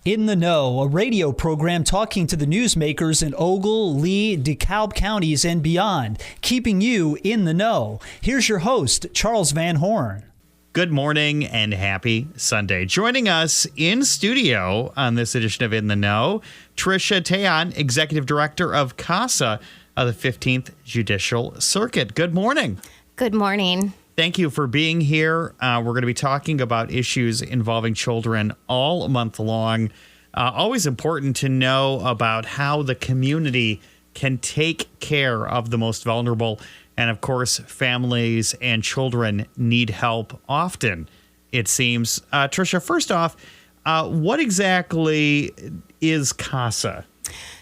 In the Know, a radio program talking to the newsmakers in Ogle, Lee, DeKalb counties and beyond, keeping you in the know. Here's your host, Charles Van Horn. Good morning and happy Sunday. Joining us in studio on this edition of In the Know, Tricia, Tayon, Executive Director of CASA of the 15th Judicial Circuit. Good morning. Good morning. Thank you for being here. We're going to be talking about issues involving children all month long. Always important to know about how the community can take care of the most vulnerable. And of course, families and children need help often, it seems. Tricia, first off, what exactly is CASA?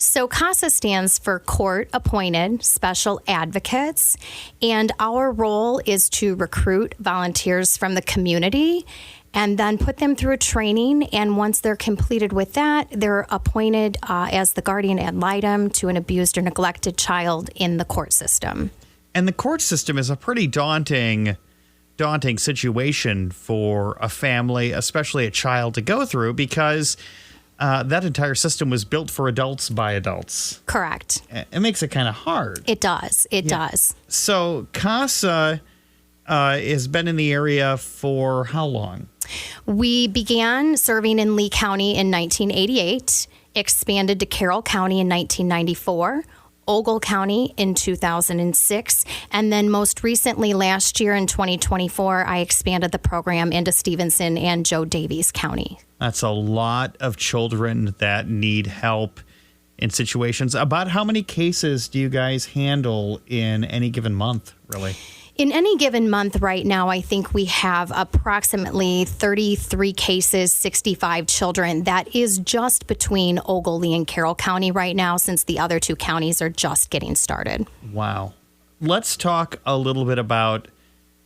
So CASA stands for Court-Appointed Special Advocates, and our role is to recruit volunteers from the community and then put them through a training. And once they're completed with that, they're appointed as the guardian ad litem to an abused or neglected child in the court system. And the court system is a pretty daunting situation for a family, especially a child, to go through because that entire system was built for adults by adults. Correct. It makes it kind of hard. It does. It does. So CASA has been in the area for how long? We began serving in Lee County in 1988, expanded to Carroll County in 1994, Ogle County in 2006, and then most recently last year in 2024, I expanded the program into Stevenson and Joe Davies County. That's a lot of children that need help in situations. About how many cases do you guys handle in any given month, really? In any given month right now, I think we have approximately 33 cases, 65 children. That is just between Ogle, Lee, and Carroll County right now, since the other two counties are just getting started. Wow. Let's talk a little bit about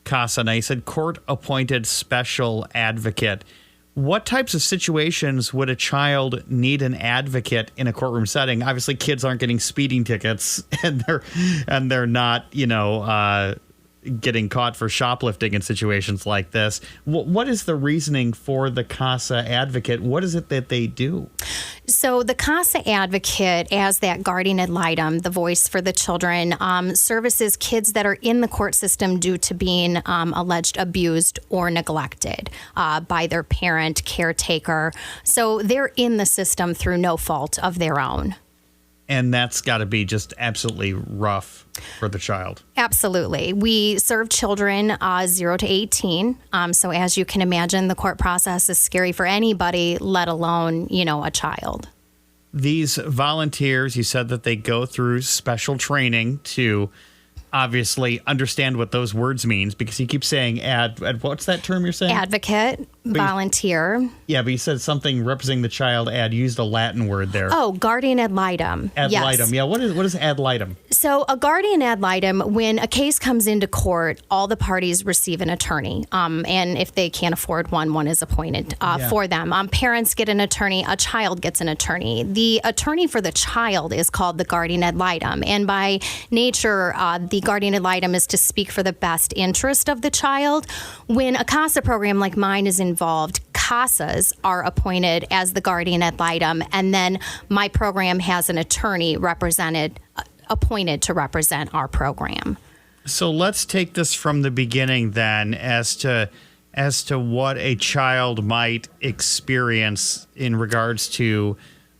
CASA. Now, you said court-appointed special advocate. What types of situations would a child need an advocate in a courtroom setting? Obviously, kids aren't getting speeding tickets, and they're not, getting caught for shoplifting in situations like this. What is the reasoning for the CASA advocate? What is it that they do? So the CASA advocate, as that guardian ad litem, the voice for the children, services kids that are in the court system due to being alleged abused or neglected by their parent, caretaker. So they're in the system through no fault of their own. And that's got to be just absolutely rough for the child. Absolutely. We serve children 0 to 18. So as you can imagine, the court process is scary for anybody, let alone, a child. These volunteers, you said that they go through special training to obviously understand what those words means, because you keep saying what's that term you're saying? Advocate, volunteer. But you said something representing the child used a Latin word there. Oh, guardian ad litem. Ad litem. Yeah, what is ad litem? So a guardian ad litem, when a case comes into court, all the parties receive an attorney. And if they can't afford one is appointed for them. Parents get an attorney, a child gets an attorney. The attorney for the child is called the guardian ad litem. And by nature, the guardian ad litem is to speak for the best interest of the child. When a CASA program like mine is involved, CASAs are appointed as the guardian ad litem, and then my program has an attorney appointed to represent our program. So let's take this from the beginning then, as to what a child might experience in regards to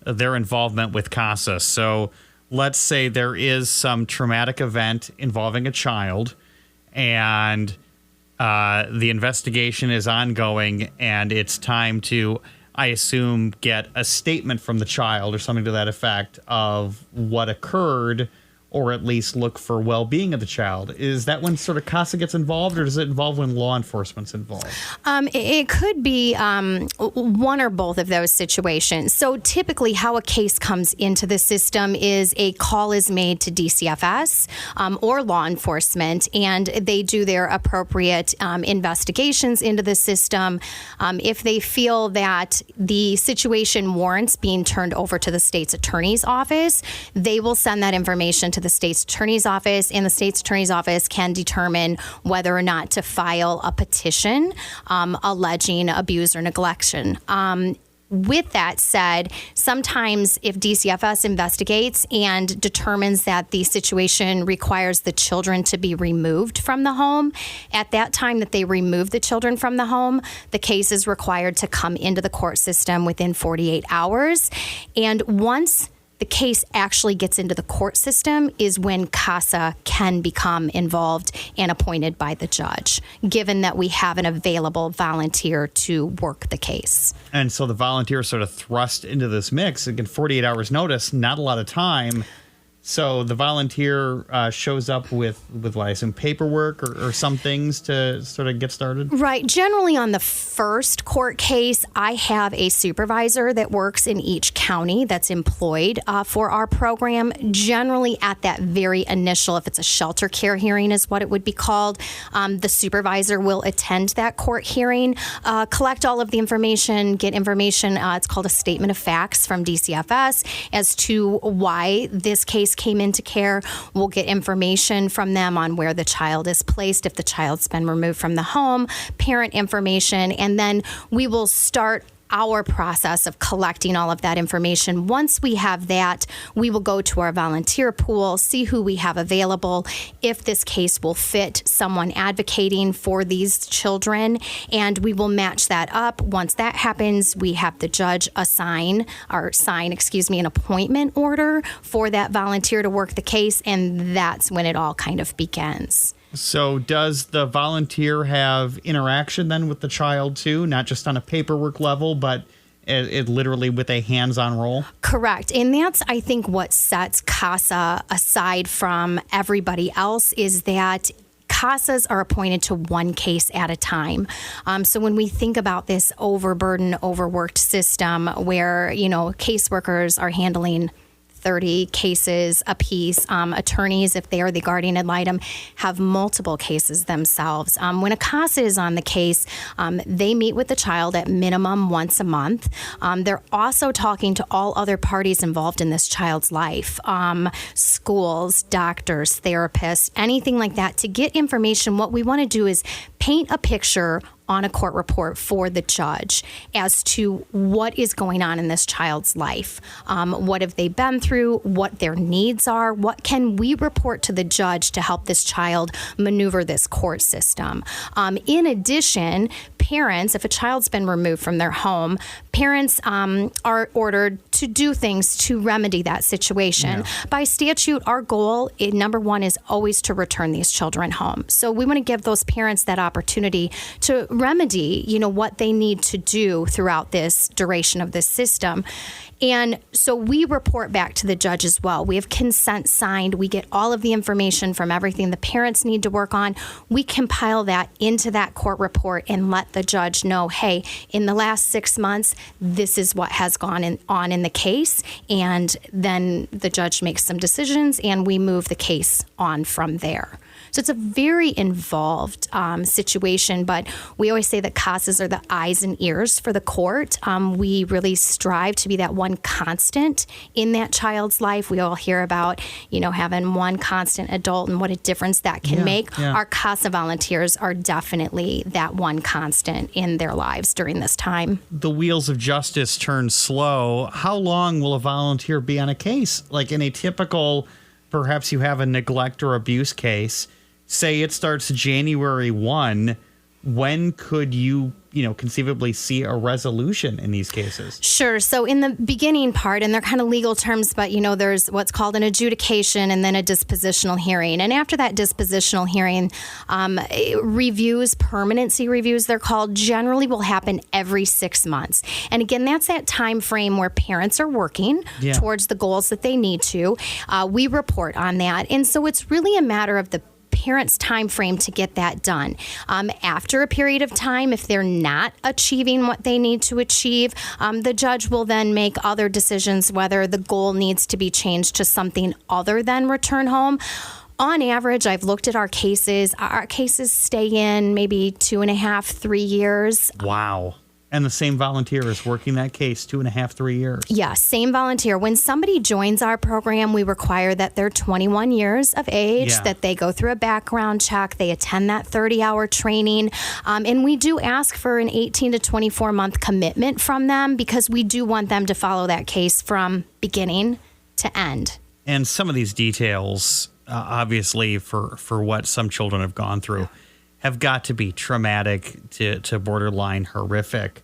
their involvement with CASA. So let's say there is some traumatic event involving a child, and the investigation is ongoing, and it's time to, I assume, get a statement from the child or something to that effect of what occurred, or at least look for well-being of the child. Is that when sort of CASA gets involved, or does it involve when law enforcement's involved? It could be one or both of those situations. So typically how a case comes into the system is a call is made to DCFS or law enforcement, and they do their appropriate investigations into the system. If they feel that the situation warrants being turned over to the state's attorney's office, they will send that information to the state's attorney's office, and the state's attorney's office can determine whether or not to file a petition alleging abuse or neglection. With that said, sometimes if DCFS investigates and determines that the situation requires the children to be removed from the home, at that time that they remove the children from the home, the case is required to come into the court system within 48 hours. And once the case actually gets into the court system is when CASA can become involved and appointed by the judge, given that we have an available volunteer to work the case. And so the volunteer is sort of thrust into this mix. Again, 48 hours notice, not a lot of time. So the volunteer shows up with what I assume, paperwork or some things to sort of get started? Right. Generally on the first court case, I have a supervisor that works in each county that's employed for our program. Generally at that very initial, if it's a shelter care hearing is what it would be called, the supervisor will attend that court hearing, collect all of the information, get information. It's called a statement of facts from DCFS as to why this case came into care. We'll get information from them on where the child is placed, if the child's been removed from the home, parent information, and then we will start our process of collecting all of that information. Once we have that, we will go to our volunteer pool, see who we have available, if this case will fit someone advocating for these children, and we will match that up. Once that happens, we have the judge sign an appointment order for that volunteer to work the case, and that's when it all kind of begins. So does the volunteer have interaction then with the child too, not just on a paperwork level, but it literally with a hands-on role? Correct. And that's, I think, what sets CASA aside from everybody else is that CASAs are appointed to one case at a time. So when we think about this overburdened, overworked system where, caseworkers are handling 30 cases apiece. Attorneys, if they are the guardian ad litem, have multiple cases themselves. When a CASA is on the case, they meet with the child at minimum once a month. They're also talking to all other parties involved in this child's life, schools, doctors, therapists, anything like that. To get information, what we want to do is paint a picture on a court report for the judge as to what is going on in this child's life. What have they been through? What their needs are? What can we report to the judge to help this child maneuver this court system? In addition, parents, if a child's been removed from their home, parents are ordered to do things to remedy that situation. Yeah. By statute, our goal, number one, is always to return these children home. So we want to give those parents that opportunity to remedy, what they need to do throughout this duration of this system. And so we report back to the judge as well. We have consent signed. We get all of the information from everything the parents need to work on. We compile that into that court report and let the judge know, hey, in the last 6 months, this is what has gone on in the case. And then the judge makes some decisions and we move the case on from there. So it's a very involved situation, but we always say that CASAs are the eyes and ears for the court. We really strive to be that one constant in that child's life. We all hear about, having one constant adult and what a difference that can make. Yeah. Our CASA volunteers are definitely that one constant in their lives during this time. The wheels of justice turn slow. How long will a volunteer be on a case? Like in a typical, perhaps you have a neglect or abuse case, say it starts January 1, when could you, conceivably see a resolution in these cases? Sure. So in the beginning part, and they're kind of legal terms, but, there's what's called an adjudication and then a dispositional hearing. And after that dispositional hearing, permanency reviews, they're called, generally will happen every 6 months. And again, that's that time frame where parents are working towards the goals that they need to. We report on that. And so it's really a matter of the parents' time frame to get that done. After a period of time, if they're not achieving what they need to achieve, the judge will then make other decisions whether the goal needs to be changed to something other than return home. On average, I've looked at our cases. Our cases stay in maybe 2.5, 3 years. Wow. And the same volunteer is working that case 2.5, 3 years. Yeah, same volunteer. When somebody joins our program, we require that they're 21 years of age, that they go through a background check, they attend that 30-hour training, and we do ask for an 18 to 24-month commitment from them because we do want them to follow that case from beginning to end. And some of these details, obviously, for what some children have gone through, have got to be traumatic to borderline horrific.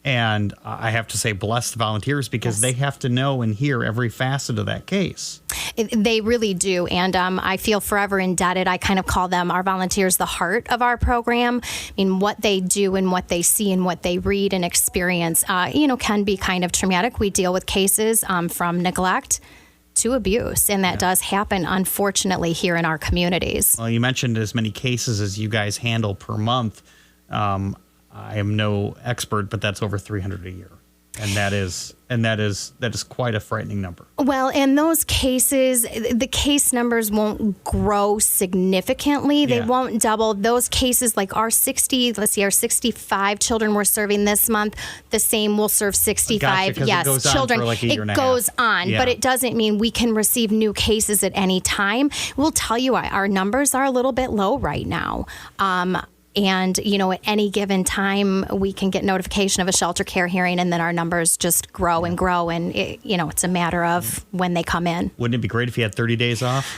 And I have to say, bless the volunteers because they have to know and hear every facet of that case. They really do. And I feel forever indebted. I kind of call them our volunteers the heart of our program. I mean, what they do and what they see and what they read and experience, can be kind of traumatic. We deal with cases from neglect to abuse, and that does happen, unfortunately, here in our communities. Well, you mentioned as many cases as you guys handle per month. I am no expert, but that's over 300 a year. And that is quite a frightening number. Well, in those cases, the case numbers won't grow significantly. They won't double. Those cases, like our 65 children we're serving this month, the same will serve 65. Gotcha, yes, it goes children. On for like a year and a half. It goes on, but it doesn't mean we can receive new cases at any time. We'll tell you our numbers are a little bit low right now. And, at any given time, we can get notification of a shelter care hearing, and then our numbers just grow and grow. And, it's a matter of when they come in. Wouldn't it be great if you had 30 days off?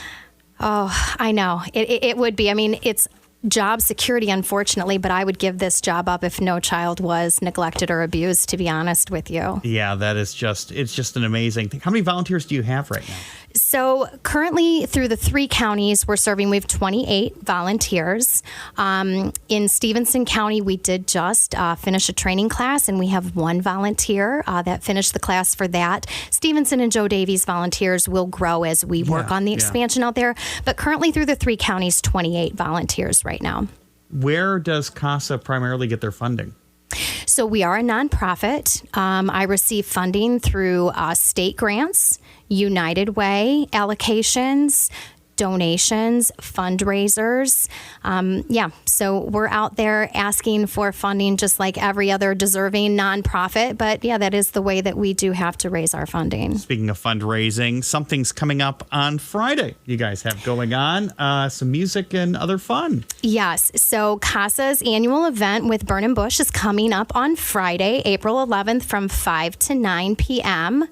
Oh, I know. It would be. I mean, it's job security, unfortunately, but I would give this job up if no child was neglected or abused, to be honest with you. Yeah, it's just an amazing thing. How many volunteers do you have right now? So currently through the 3 counties we have 28 volunteers. In Stevenson County, we did just finish a training class, and we have 1 volunteer that finished the class for that. Stevenson and Joe Davies volunteers will grow as we work on the expansion out there. But currently through the 3 counties, 28 volunteers right now. Where does CASA primarily get their funding? So we are a nonprofit. I receive funding through state grants, United Way allocations, donations, fundraisers. So we're out there asking for funding just like every other deserving nonprofit. But that is the way that we do have to raise our funding. Speaking of fundraising, something's coming up on Friday you guys have going on, some music and other fun. Yes. So CASA's annual event with Burn and Bush is coming up on Friday, April 11th from 5 to 9 p.m.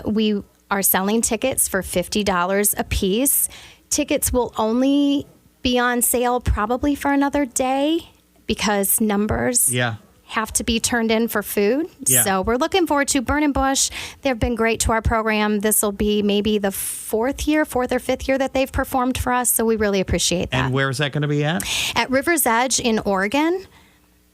We are selling tickets for $50 a piece. Tickets will only be on sale probably for another day because numbers have to be turned in for food. Yeah. So we're looking forward to Burn and Bush. They've been great to our program. This will be maybe the 4th or 5th year that they've performed for us. So we really appreciate that. And where is that going to be at? At River's Edge in Oregon.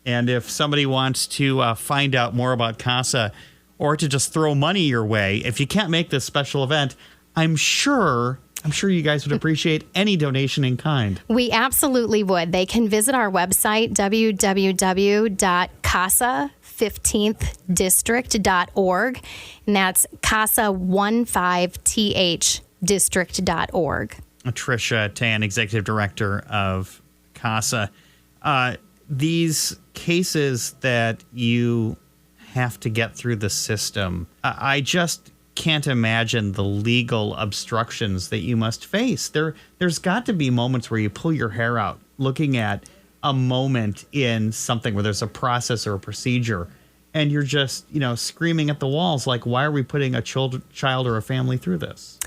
And if somebody wants to find out more about CASA, or to just throw money your way, if you can't make this special event, I'm sure you guys would appreciate any donation in kind. We absolutely would. They can visit our website, www.casa15thdistrict.org, and that's casa15thdistrict.org. Tricia, Tayon, Executive Director of CASA. These cases that you have to get through the system, I just can't imagine the legal obstructions that you must face. There's got to be moments where you pull your hair out looking at a moment in something where there's a process or a procedure, and you're just, screaming at the walls like, why are we putting a child or a family through this?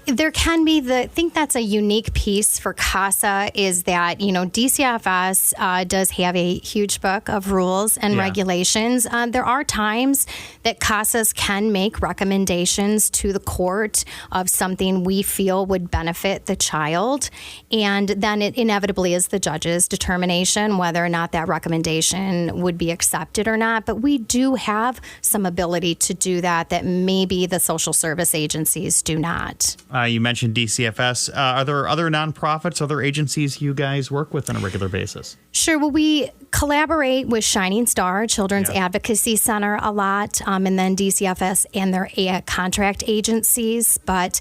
There can be I think that's a unique piece for CASA is that, DCFS does have a huge book of rules and regulations. There are times that CASAs can make recommendations to the court of something we feel would benefit the child. And then it inevitably is the judge's determination whether or not that recommendation would be accepted or not. But we do have some ability to do that maybe the social service agencies do not. You mentioned DCFS. Are there other nonprofits, other agencies you guys work with on a regular basis? Sure. Well, we collaborate with Shining Star, Children's Advocacy Center, a lot, and then DCFS and their contract agencies. But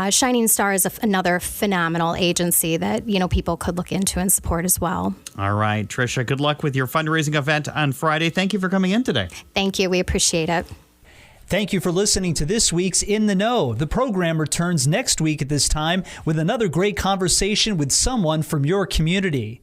Shining Star is another phenomenal agency that people could look into and support as well. All right, Tricia, good luck with your fundraising event on Friday. Thank you for coming in today. Thank you. We appreciate it. Thank you for listening to this week's In the Know. The program returns next week at this time with another great conversation with someone from your community.